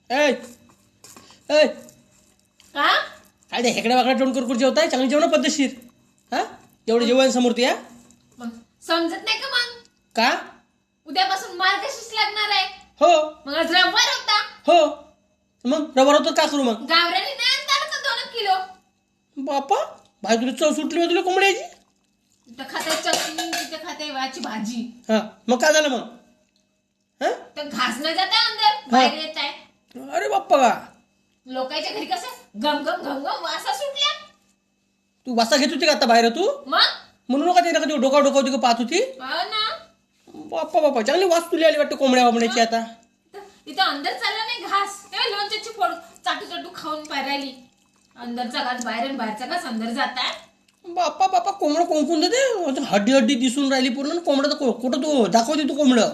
ऐ ऐ का काय ते हेकड्या वाकड्या तोंड करून जेवताय? चांगली जेवण पद्धतशीर. हा एवढं जेवण समोर या मग समजत नाही का? मग का? उद्यापासून मार्गशीर्ष लागणार आहे. हो मग आज रविवार होता. हो मग रबर होतं का करू मग? गावरानी नाही आणणार का 2 किलो? बापा भाई तुला चव सुटली होती तुला कोंबड्याची. तिथं खाते चटणी, तिथं खाते वाची भाजी. हा मग काय झालं मग? हा तर घास न जाता अंदर बाहेर येत आहे. अरे बाप्पा का लोकांच्या घरी कसं गम गम घम घम वासा सुटल्या. तू वासा घेत होती का आता बाहेर तू? मग म्हणून नका ते नका डोका डोका होती का पाहत होती? हो ना. बाप्पा बाप्पा चांगली वास तुला आली वाटतं कोंबड्या वांबड्याची आता. इथं अंदर चालला नाही घास. तेव्हा लोणच्याची फोड चाटू चाटू खाऊन पाहिली. अंदरचा घास बाहेर आणि बाहेरचा घास अंदर जाताय. बाप्पा बाप्पा कोंबडं कोंकून देते हड्डी हड्डी दिसून राहिली पूर्ण. कोंबडं तर कुठं तू दाखवते तू कोंबडं?